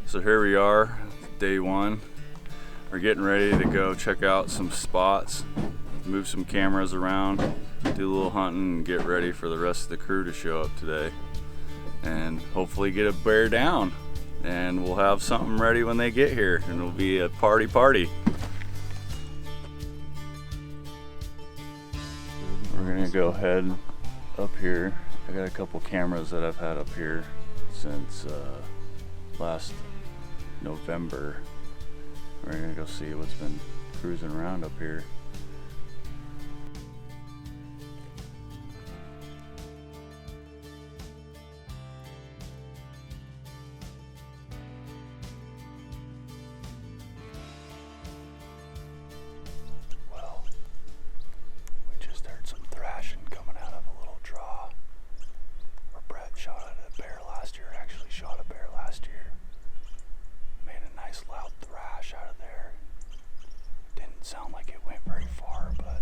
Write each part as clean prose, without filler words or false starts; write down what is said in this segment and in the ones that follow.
So here we are, day one. We're getting ready to go check out some spots, move some cameras around, do a little hunting, and get ready for the rest of the crew to show up today. And hopefully get a bear down. And we'll have something ready when they get here, and it'll be a party. We're gonna go head up here. I got a couple cameras that I've had up here since last November. We're gonna go see what's been cruising around up here. Well, we just heard some thrashing coming out of a little draw where Brett shot at a bear last year, actually shot a bear last year. Made a nice loud thrash out of there. Didn't sound like it went very far, but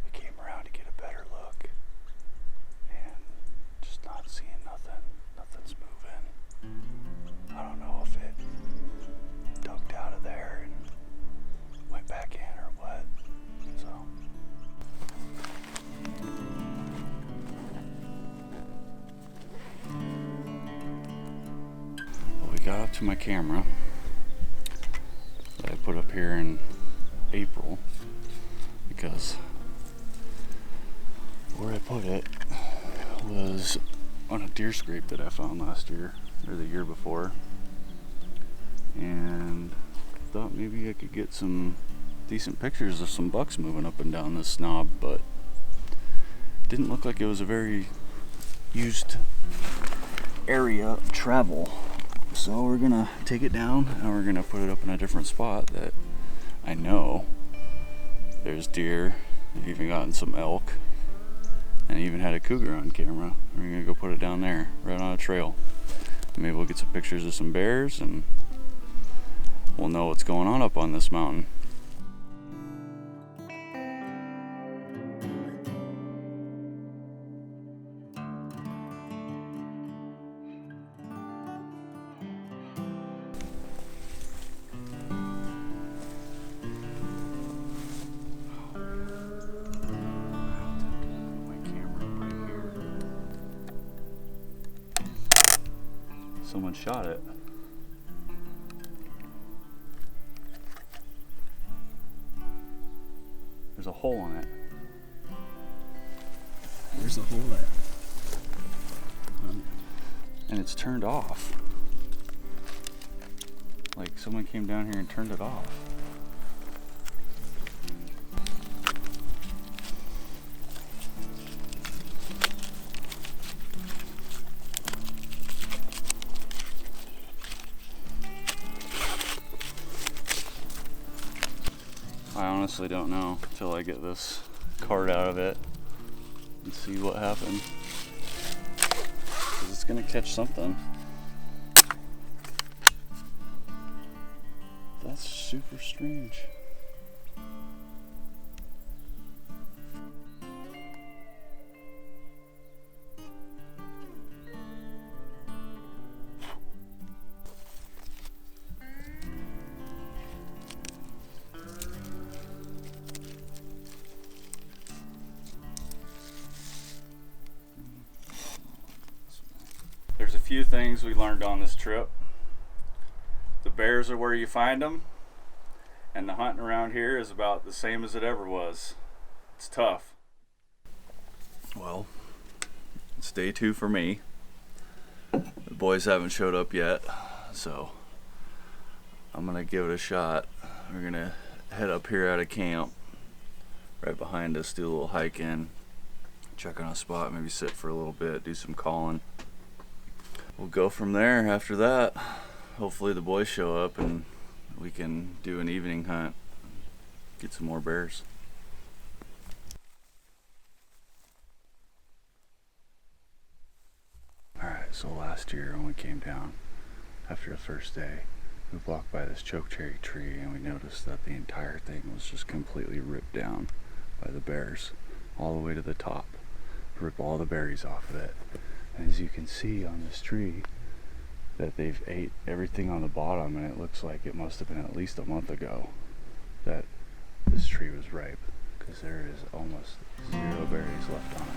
we came around to get a better look and just not seeing nothing. Nothing's moving. I don't know if it ducked out of there and went back in or what. So we got up to my camera that I put up here in April because where I put it was on a deer scrape that I found last year or the year before, and thought maybe I could get some decent pictures of some bucks moving up and down this knob, but didn't look like it was a very used area of travel. So we're gonna take it down and we're gonna put it up in a different spot that I know there's deer. I've even gotten some elk and I even had a cougar on camera. We're gonna go put it down there, right on a trail. Maybe we'll get some pictures of some bears and we'll know what's going on up on this mountain. Someone shot it. There's a hole in it. Where's the hole at? And it's turned off. Like someone came down here and turned it off. I honestly don't know until I get this card out of it and see what happened. 'Cause it's gonna catch something. That's super strange. There's a few things we learned on this trip. The bears are where you find them, and the hunting around here is about the same as it ever was. It's tough. Well, It's day 2 for me. The boys haven't showed up yet, so I'm gonna give it a shot. We're gonna head up here out of camp, right behind us, do a little hike in, check on a spot, maybe sit for a little bit, do some calling. We'll go from there. After that, hopefully the boys show up and we can do an evening hunt, get some more bears. Alright, so last year when we came down after the first day, we walked by this chokecherry tree and we noticed that the entire thing was just completely ripped down by the bears all the way to the top. Rip all the berries off of it. And as you can see on this tree, that they've ate everything on the bottom, and it looks like it must have been at least a month ago that this tree was ripe, because there is almost 0 berries left on it.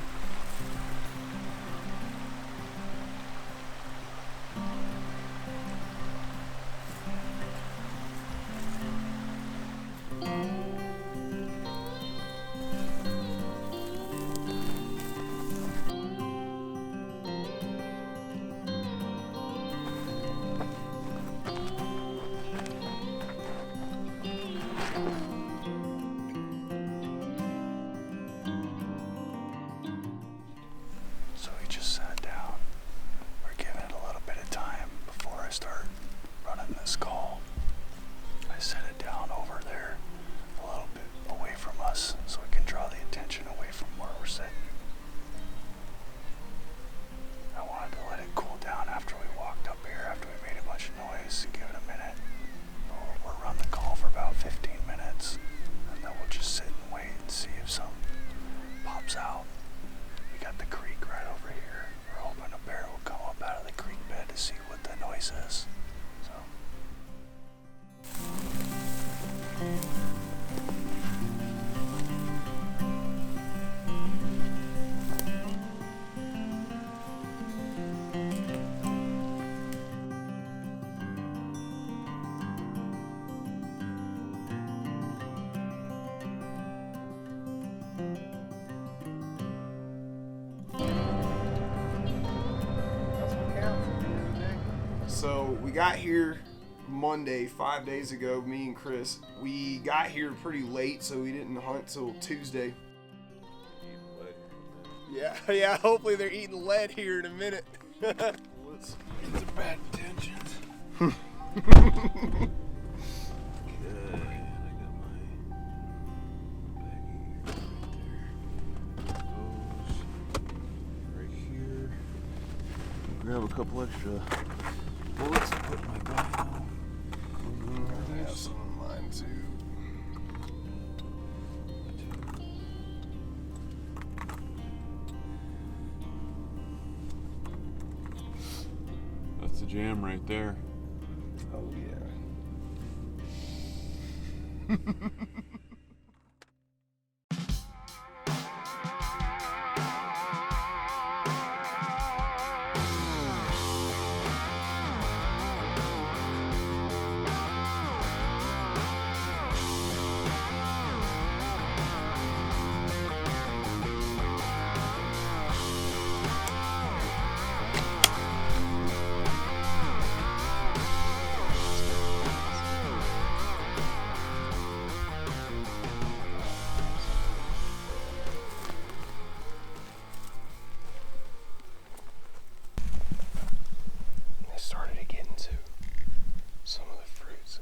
So we just sat down. We're giving it a little bit of time before I start running this call. I set it down over there a little bit away from us so we can draw the attention away from where we're sitting. I wanted to let it cool down after we walked up here, after we made a bunch of noise, and give it a minute. We'll run the call for about 15 minutes, and then we'll just sit and wait and see if something pops out. We got the creek right over here. We're hoping a bear will come up out of the creek bed to see what the noise is. So. So we got here Monday, 5 days ago, me and Chris. We got here pretty late, so we didn't hunt till Tuesday. Yeah, hopefully they're eating lead here in a minute. Let's get some bad intentions. Hmm. Good. I got my baggie right there. Those right here. Grab a couple extra bullets and put in my bino. I have some of mine too. That's the jam right there. Oh yeah. They started to get into some of the fruits.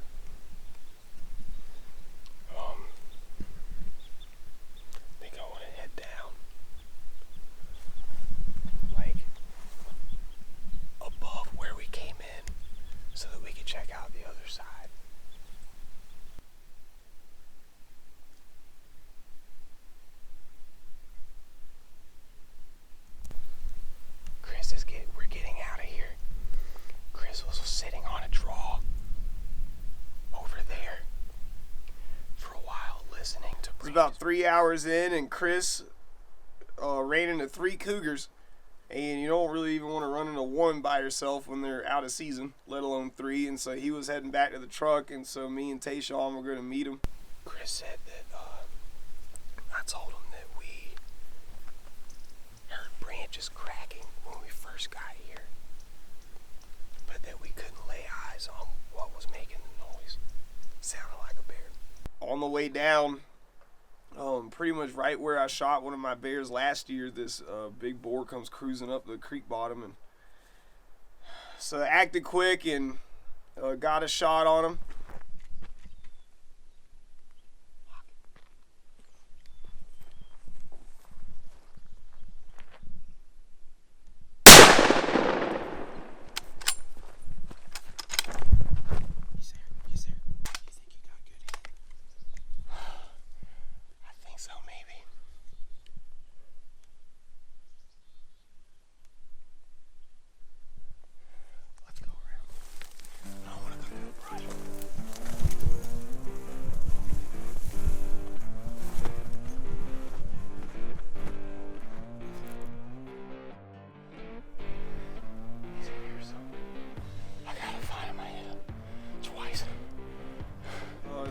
They go and head down, like above where we came in, so that we could check out the other side. We're getting out of here. Chris was sitting on a draw over there for a while, listening to. It's about 3 hours in, and Chris ran into 3 cougars. And you don't really even want to run into one by yourself when they're out of season, let alone 3. And so he was heading back to the truck, and so me and Tayshawn were going to meet him. Chris said that I told him that we heard branches cracking way down, pretty much right where I shot one of my bears last year, this big boar comes cruising up the creek bottom, and so I acted quick and got a shot on him.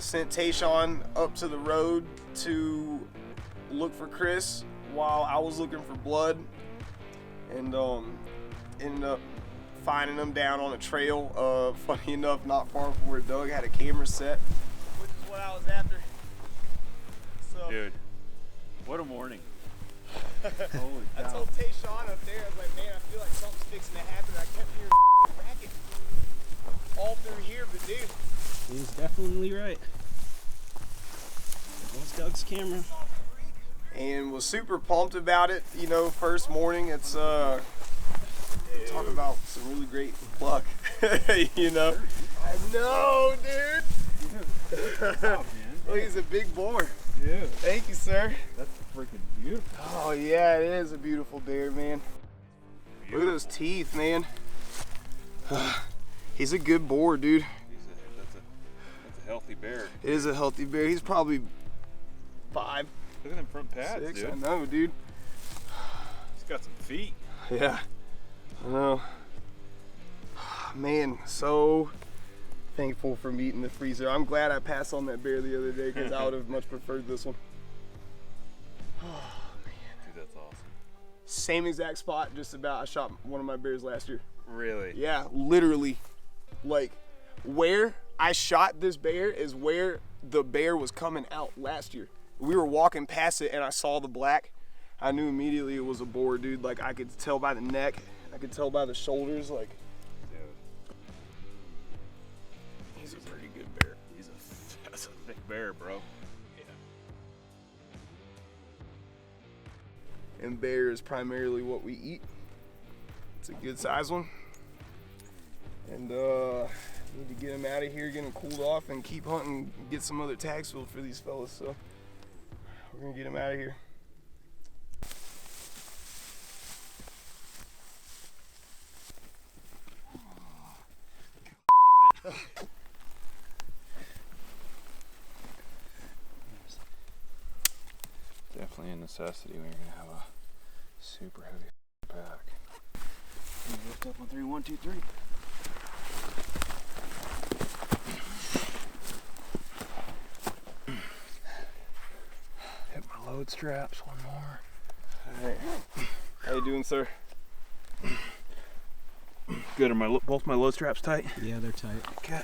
Sent Tayshawn up to the road to look for Chris while I was looking for blood, and ended up finding him down on a trail. Funny enough, not far from where Doug had a camera set, which is what I was after. So, dude, what a morning. Holy I cow. told Tayshawn up there, I was like, man, I feel like something's fixing to happen. I kept hearing racket all through here, but dude, he was definitely right. There's Doug's camera. And was super pumped about it. You know, first morning, it's talk about some really great luck. You know, I know, dude. Oh, Look, he's a big boar. dude, Thank you, sir. that's freaking beautiful. Oh yeah, it is a beautiful bear, man. Look at those teeth, man. He's a good boar, dude. That's a healthy bear. It is a healthy bear. He's probably 5, Look at them front pads, 6. dude. I know, dude. He's got some feet. Yeah, I know. Man, so thankful for meeting the freezer. I'm glad I passed on that bear the other day because I would have much preferred this one. Dude, that's awesome. Same exact spot, just about. I shot one of my bears last year. Really? Yeah, literally. Like, where I shot this bear is where the bear was coming out last year. We were walking past it and I saw the black. I knew immediately it was a boar, dude. Like, I could tell by the neck. I could tell by the shoulders. Like, Dude. he's a pretty good bear. That's a thick bear, bro. And bear is primarily what we eat. It's a good size one. And need to get him out of here, get him cooled off, and keep hunting, get some other tags filled for these fellas. So we're gonna get him out of here. Definitely a necessity when you're gonna have a super heavy pack. Lift up on 3, 1, 2, 3. Hit my load straps one more. All right. How you doing, sir? Good. Are both my load straps tight? Yeah, they're tight. Okay.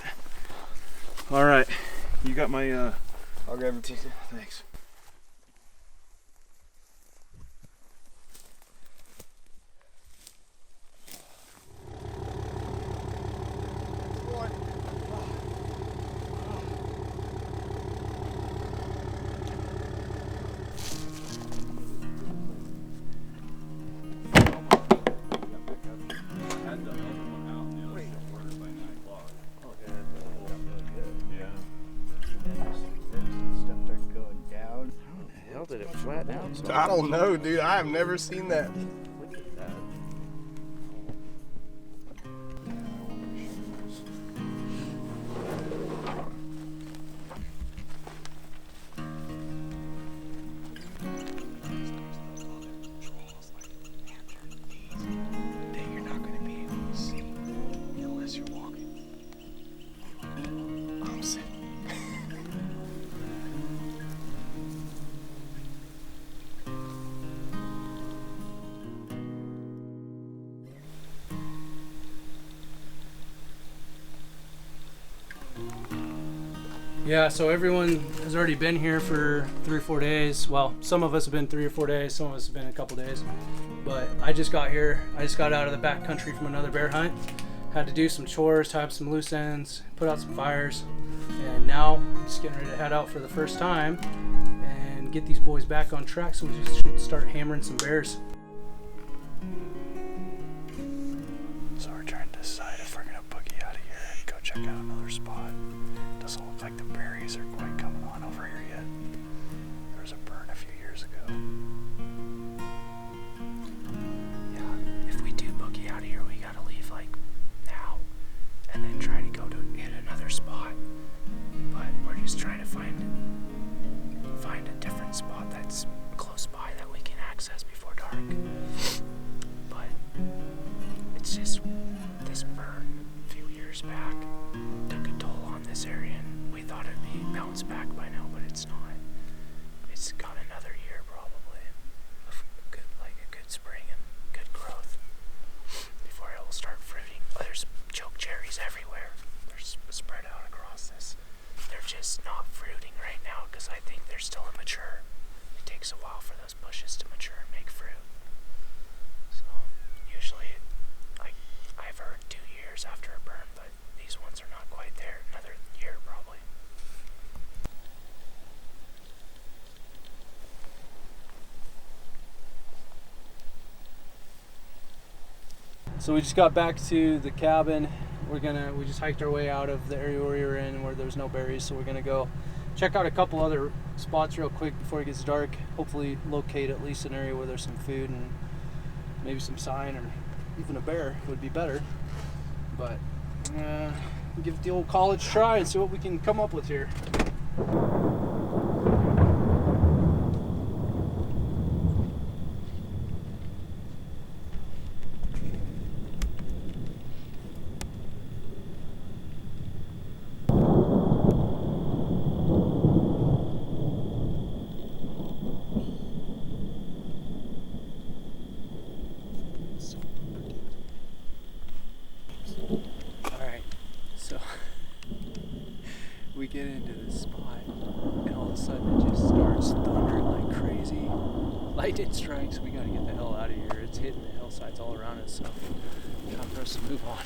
All right. You got my I'll grab your piece. thanks. Did it flatten out? I don't know, dude. I have never seen that. Look at that. You're not gonna be able to see unless you're walking. I'm sitting. Yeah, so everyone has already been here for 3 or 4 days. Well, some of us have been 3 or 4 days, some of us have been a couple days. But I just got here. I just got out of the back country from another bear hunt. Had to do some chores, tie up some loose ends, put out some fires. And now I'm just getting ready to head out for the first time and get these boys back on track so we just should start hammering some bears. So we're trying to decide if we're gonna boogie out of here and go check out another spot. Doesn't look like the berries are quite coming on over here yet. There was a burn a few years ago. Yeah, if we do boogie out of here, we gotta leave like now and then try to go to hit another spot. But we're just trying to find a different spot that's close by that we can access before dark. But it's just this burn a few years back took a toll on this area, and we thought it'd be bounced back by now, but it's not. It's got another year probably of a good spring and good growth before it will start fruiting. Oh, there's choke cherries everywhere. They're spread out across this. They're just not fruiting right now because I think they're still immature. It takes a while for those bushes to mature and make fruit. So usually, I've heard 2 years after a burn, but these ones are not quite there. Another year probably. So we just got back to the cabin. We just hiked our way out of the area where we were in where there was no berries, so we're gonna go check out a couple other spots real quick before it gets dark. Hopefully locate at least an area where there's some food and maybe some sign or even a bear would be better. But give it the old college try and see what we can come up with here. Alright, so we get into this spot and all of a sudden it just starts thundering like crazy. Lightning strikes, we gotta get the hell out of here. It's hitting the hillsides all around us, so time for us to move on.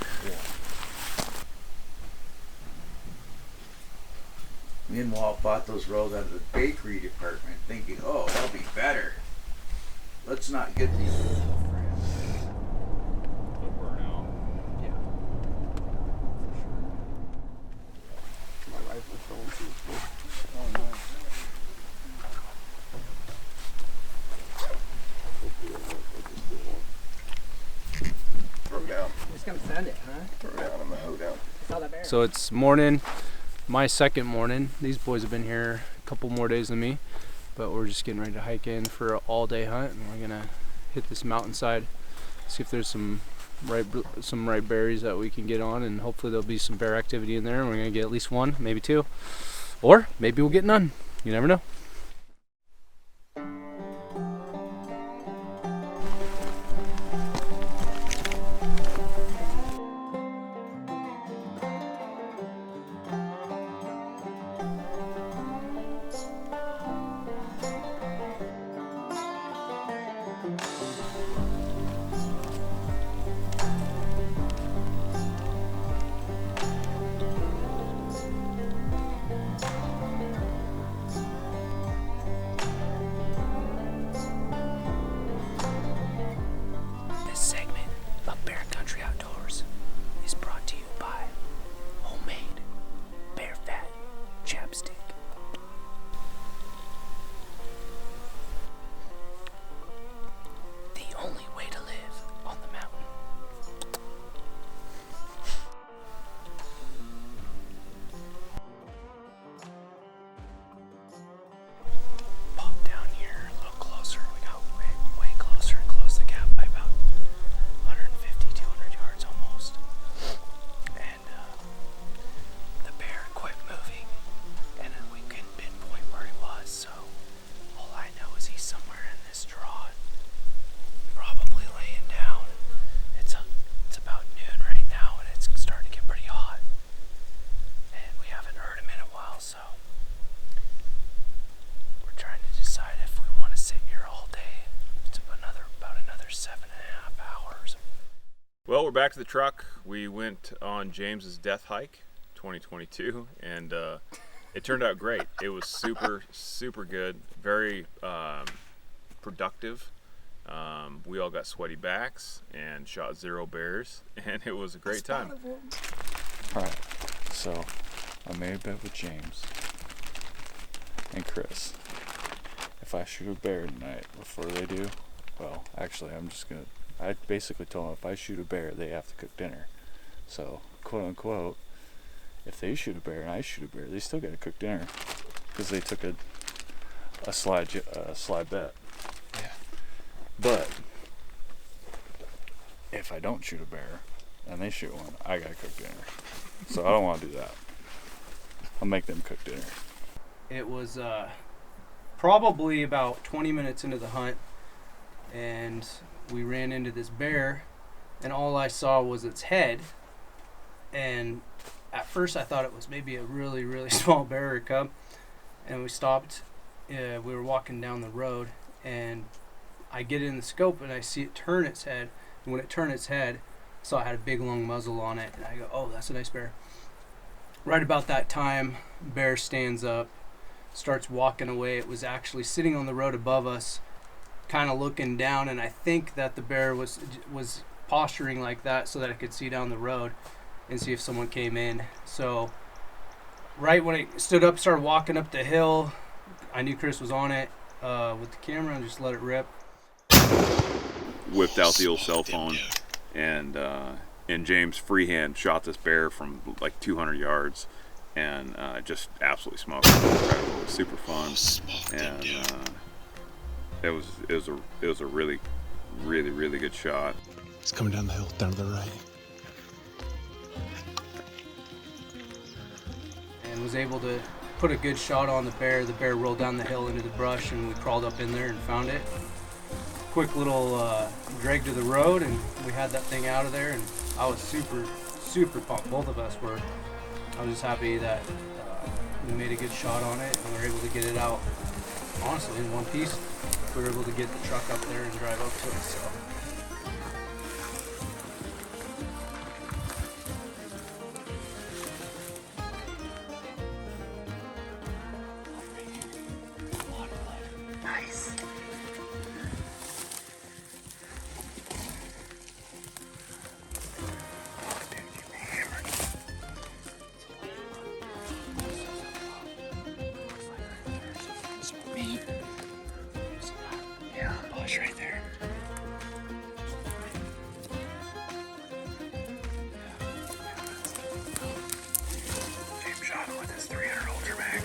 Me and Walt bought those rolls out of the bakery department thinking, oh, they'll be better. Let's not get these. So it's morning, my second morning. These boys have been here a couple more days than me, but we're just getting ready to hike in for an all-day hunt, and we're gonna hit this mountainside, see if there's some ripe berries that we can get on, and hopefully there'll be some bear activity in there, and we're gonna get at least one, maybe two, or maybe we'll get none. You never know. Well, we're back to the truck. We went on James's death hike 2022, and it turned out great. It was super good, very productive. We all got sweaty backs and shot 0 bears, and it was a great time. Alright, so I made a bet with James and Chris. If I shoot a bear tonight before they do, well, actually, I basically told them if I shoot a bear, they have to cook dinner. So, quote unquote, if they shoot a bear and I shoot a bear, they still gotta cook dinner. Because they took a slide bet. Yeah. But, if I don't shoot a bear and they shoot one, I gotta cook dinner. So I don't want to do that. I'll make them cook dinner. It was probably about 20 minutes into the hunt, and we ran into this bear, and all I saw was its head. And at first I thought it was maybe a really, really small bear or cub. And we stopped. We were walking down the road, and I get in the scope and I see it turn its head. And when it turned its head, I saw it had a big long muzzle on it, and I go, oh, that's a nice bear. Right about that time, bear stands up, starts walking away. It was actually sitting on the road above us, kind of looking down, and I think that the bear was posturing like that so that it could see down the road and see if someone came in. So right when it stood up, started walking up the hill, I knew Chris was on it with the camera and just let it rip. Whipped out the old cell phone, and James freehand shot this bear from like 200 yards, and just absolutely smoked it. Incredible. It was super fun, and it was a really good shot. It's coming down the hill, down to the right. And was able to put a good shot on the bear. The bear rolled down the hill into the brush, and we crawled up in there and found it. Quick little drag to the road, and we had that thing out of there, and I was super pumped. Both of us were. I was just happy that we made a good shot on it, and we were able to get it out, honestly, in one piece. We were able to get the truck up there and drive up to it, so. Nice. Right there. James shot him with his 300 Ultra Mag.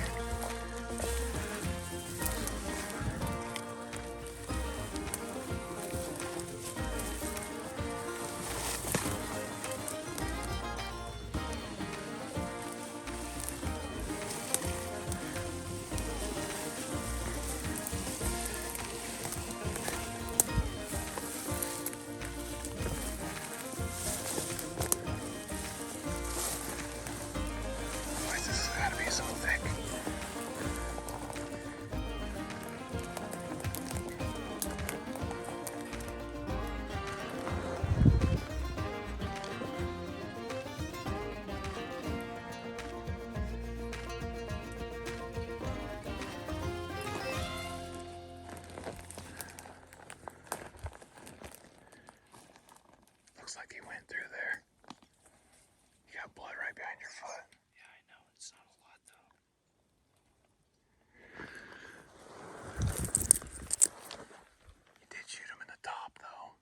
Looks like he went through there. You got blood right behind your foot. Yeah, I know. It's not a lot, though. You did shoot him in the top, though.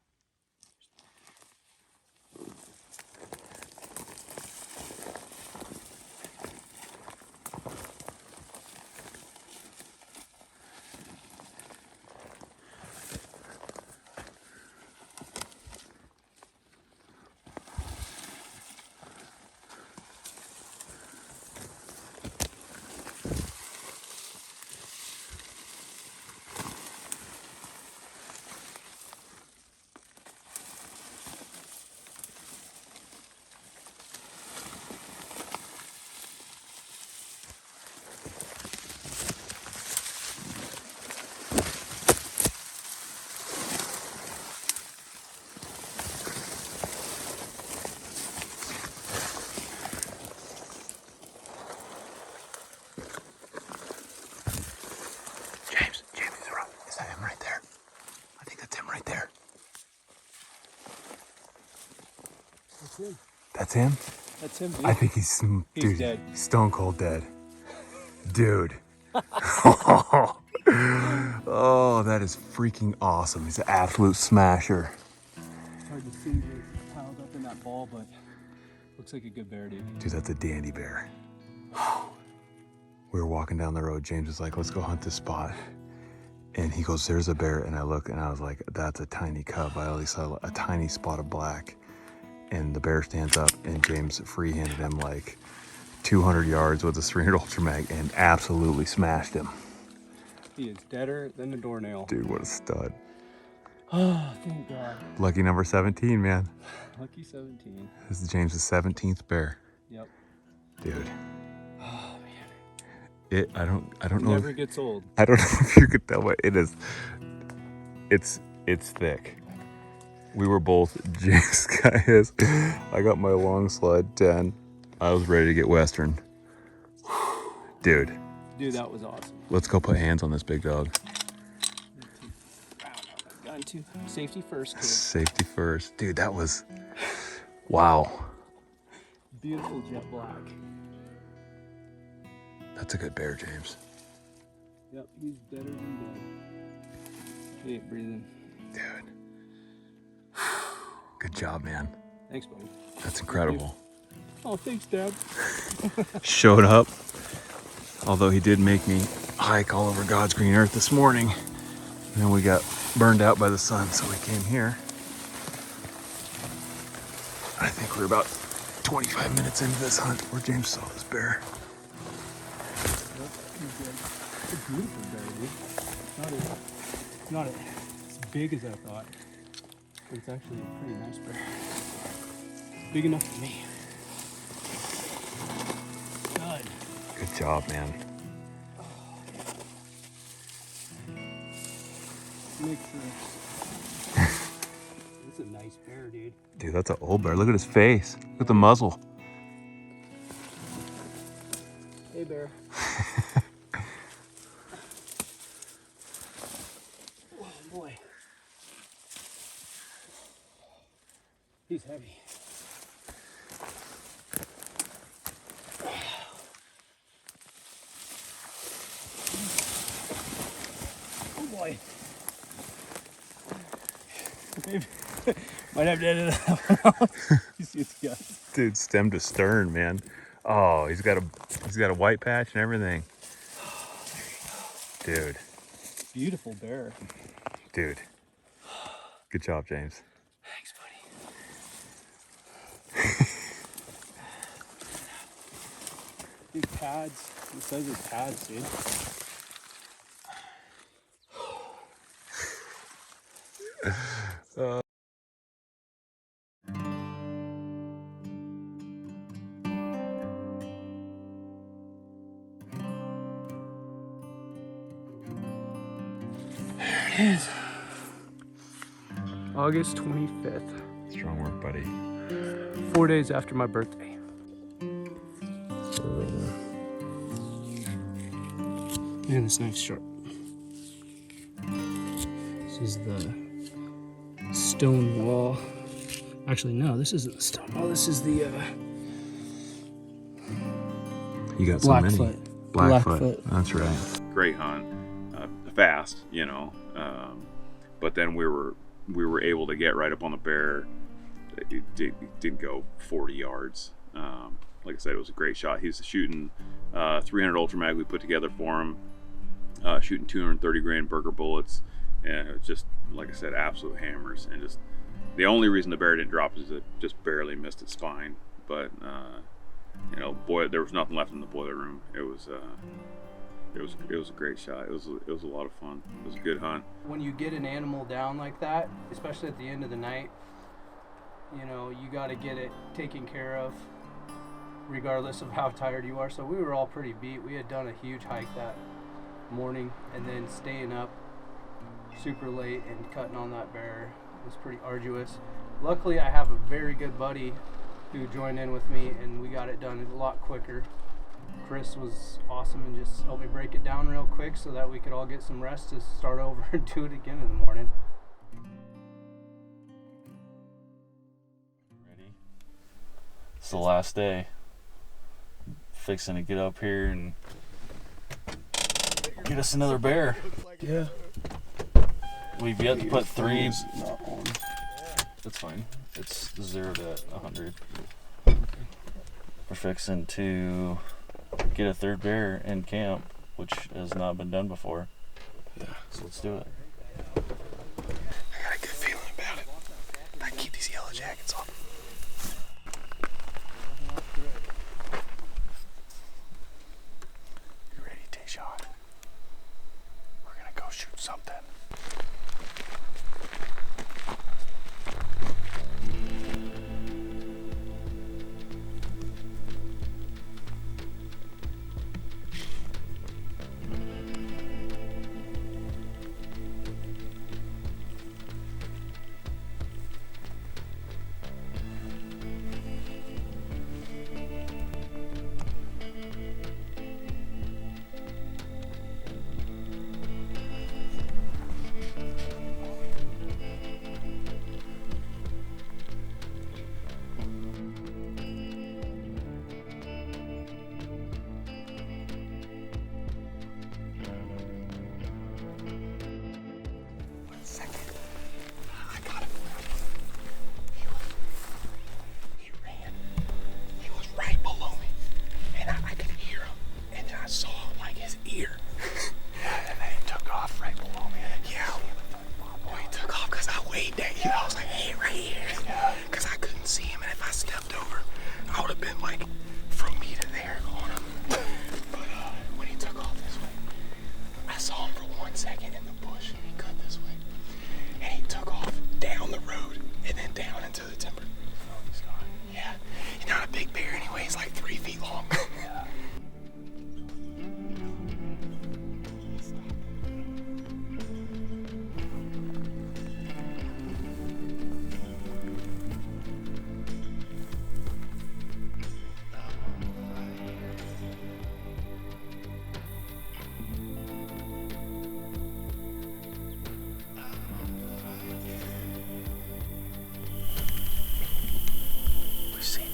right there. That's him. That's him? That's him, dude. I think he's dude, dead. stone cold dead. Dude. Oh, that is freaking awesome. He's an absolute smasher. It's hard to see the piled up in that ball, but looks like a good bear, dude. Dude, that's a dandy bear. We were walking down the road. James was like, let's go hunt this spot. And he goes, there's a bear. And I look and I was like, that's a tiny cub. I only saw a tiny spot of black. And the bear stands up and James free-handed him like 200 yards with his 300 Ultra Mag and absolutely smashed him. He is deader than a doornail. Dude, what a stud. Oh, thank God. Lucky number 17, man. Lucky 17. This is James's 17th bear. Yep. Dude. Oh, man. I don't know. Never gets old. I don't know if you could tell, but it's thick. We were both, James got his. I got my long sled 10. I was ready to get Western. Dude. Dude, that was awesome. Let's go put hands on this big dog. Gun to safety first, kid. Safety first. Dude, that was, wow. Beautiful jet black. That's a good bear, James. Yep, he's deader than dead. He ain't breathing. Dude. Good job, man. Thanks, buddy. That's incredible. Oh, thanks, Dad. Showed up. Although he did make me hike all over God's green earth this morning. And then we got burned out by the sun, so we came here. I think we're about 25 minutes into this hunt where James saw this bear. It's a beautiful bear, dude. Not as big as I thought. But it's actually a pretty nice bear. It's big enough for me. Good. Good job, man. Makes sense. It's a nice bear, dude. Dude, that's an old bear. Look at his face. Look at the muzzle. Hey, bear. Oh, boy. He's heavy. Oh, boy. Maybe. Might have to edit that one out. You see its guts. Dude, stem to stern, man. Oh, he's got a white patch and everything. Dude. Beautiful bear. Dude. Good job, James. Thanks, buddy. Dude, pads. It says it's pads, dude. There it is. August 25th. Strong work, buddy. 4 days after my birthday. Man, this knife's sharp. This is the stone wall. Actually, no, this isn't the stone wall. This is the You got so many. Blackfoot. Blackfoot. That's right. Great hunt, fast, but then we were able to get right up on the bear. It didn't go 40 yards. Like I said, it was a great shot. He's shooting 300 Ultra Mag we put together for him, shooting 230 grain Burger bullets, and it was just, like I said, absolute hammers. And just the only reason the bear didn't drop is it just barely missed its spine. But boy, there was nothing left in the boiler room. It was a great shot. It was a lot of fun. It was a good hunt. when you get an animal down like that, especially at the end of the night, you got to get it taken care of regardless of how tired you are. So we were all pretty beat. We had done a huge hike that morning, and then staying up super late and cutting on that bear was pretty arduous. Luckily, I have a very good buddy who joined in with me, and we got it done a lot quicker. Chris was awesome and just helped me break it down real quick so that we could all get some rest to start over and do it again in the morning. It's the last day. Fixing to get up here and get us another bear. Yeah. We've yet to put 3. Not on. That's fine. It's 0 to 100. We're fixing to get a 3rd bear in camp, which has not been done before. Yeah. So let's do it. I got a good feeling about it. I keep these yellow jackets on. You ready, Tayshawn? We're gonna go shoot something.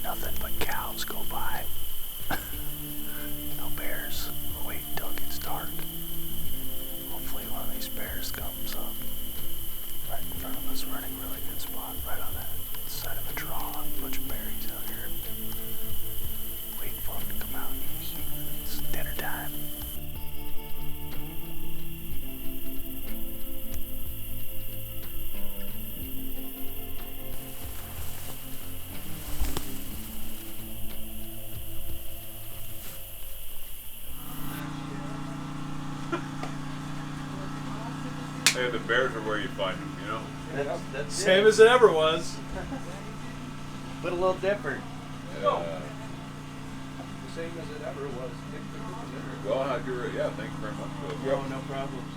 Nothing but cows go by. No bears. We'll wait until it gets dark. Hopefully one of these bears comes up right in front of us. We're in a really good spot, right on that side of a draw. A bunch of berries out here. Wait for them to come out and eat. It's dinner time. Hey, the bears are where you find them, you know? That's Same as it ever was. but a little different. No. The same as it ever was. Well, yeah, thank you very much for that. Oh, no problems.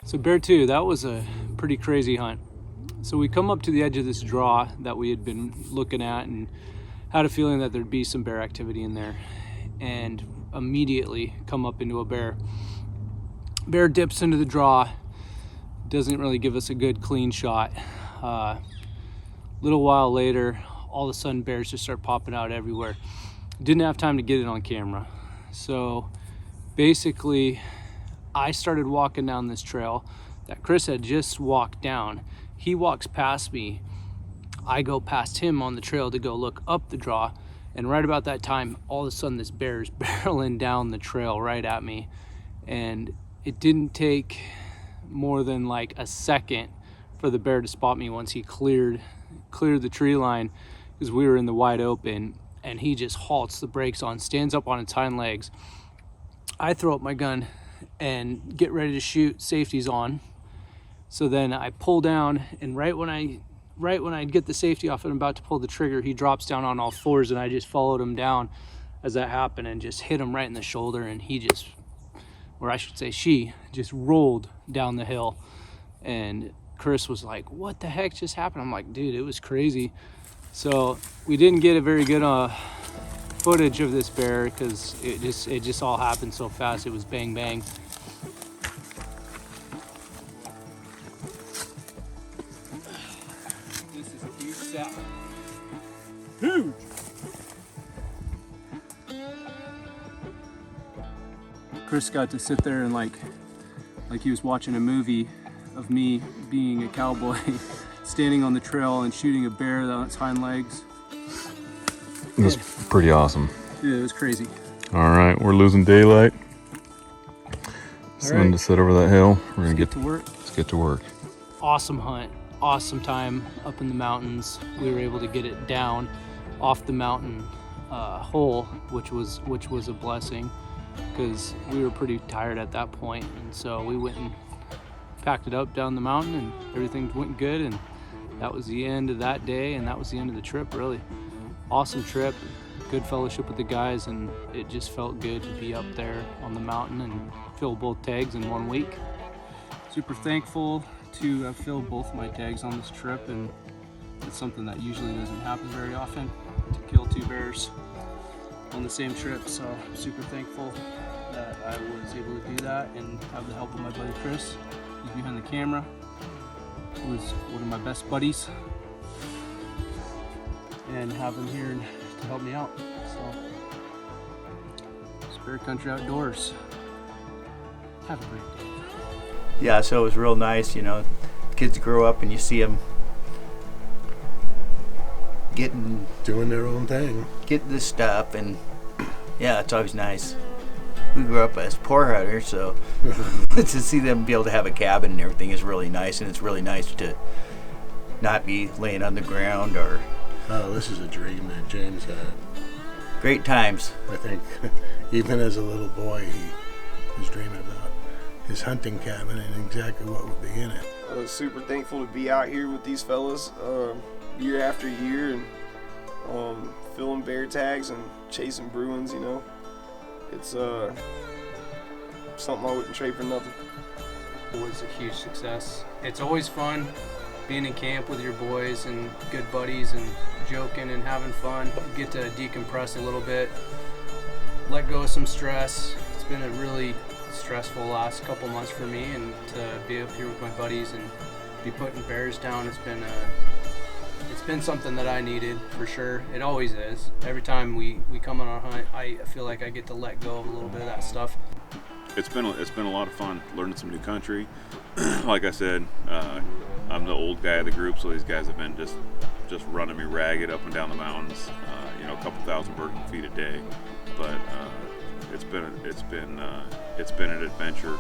So bear 2, that was a pretty crazy hunt. So we come up to the edge of this draw that we had been looking at and had a feeling that there'd be some bear activity in there, and immediately come up into a bear. Bear dips into the draw, doesn't really give us a good clean shot. Little while later, all of a sudden bears just start popping out everywhere. Didn't have time to get it on camera. So basically, I started walking down this trail that Chris had just walked down. He walks past me. I go past him on the trail to go look up the draw. And right about that time, all of a sudden this bear is barreling down the trail right at me. And it didn't take more than like a second for the bear to spot me once he cleared the tree line, because we were in the wide open, and he just halts, the brakes on, stands up on its hind legs. I throw up my gun and get ready to shoot, safety's on. So then I pull down, and right when I get the safety off and I'm about to pull the trigger, he drops down on all fours, and I just followed him down as that happened and just hit him right in the shoulder, and he just, or I should say she, just rolled down the hill. And Chris was like, what the heck just happened? I'm like, dude, it was crazy. So we didn't get a very good footage of this bear because it just all happened so fast. It was bang bang. This is a huge sap. Huge! Chris got to sit there and like he was watching a movie of me being a cowboy, standing on the trail and shooting a bear on its hind legs. It was pretty awesome. Yeah, it was crazy. All right, we're losing daylight. Sun to sit over that hill. We're gonna get to work. Let's get to work. Awesome hunt, awesome time up in the mountains. We were able to get it down off the mountain hole, which was a blessing, because we were pretty tired at that point, and so we went and packed it up down the mountain, and everything went good, and that was the end of that day, and that was the end of the trip. Really awesome trip, good fellowship with the guys, and it just felt good to be up there on the mountain and fill both tags in 1 week. Super thankful to have filled both my tags on this trip, and it's something that usually doesn't happen very often, to kill 2 bears on the same trip. So I'm super thankful that I was able to do that and have the help of my buddy Chris, who's behind the camera, who was one of my best buddies, and have him here to help me out. So it's Bear Country Outdoors. Have a great day. Yeah, so it was real nice, you know. Kids grow up and you see them doing their own thing, getting this stuff, and yeah, it's always nice. We grew up as poor hunters, so to see them be able to have a cabin and everything is really nice, and it's really nice to not be laying on the ground or. Oh, this is a dream that James had. Great times. I think even as a little boy, he was dreaming about his hunting cabin and exactly what would be in it. I was super thankful to be out here with these fellas year after year, and filling bear tags and chasing Bruins, you know. It's something I wouldn't trade for nothing. It was a huge success. It's always fun being in camp with your boys and good buddies and joking and having fun. You get to decompress a little bit, let go of some stress. It's been a really stressful last couple months for me, and to be up here with my buddies and be putting bears down, it's been something that I needed for sure. It always is. Every time we come on our hunt, I feel like I get to let go of a little bit of that stuff. It's been a lot of fun learning some new country. Like I said, I'm the old guy of the group, so these guys have been just running me ragged up and down the mountains. A couple thousand vertical feet a day, but it's been an adventure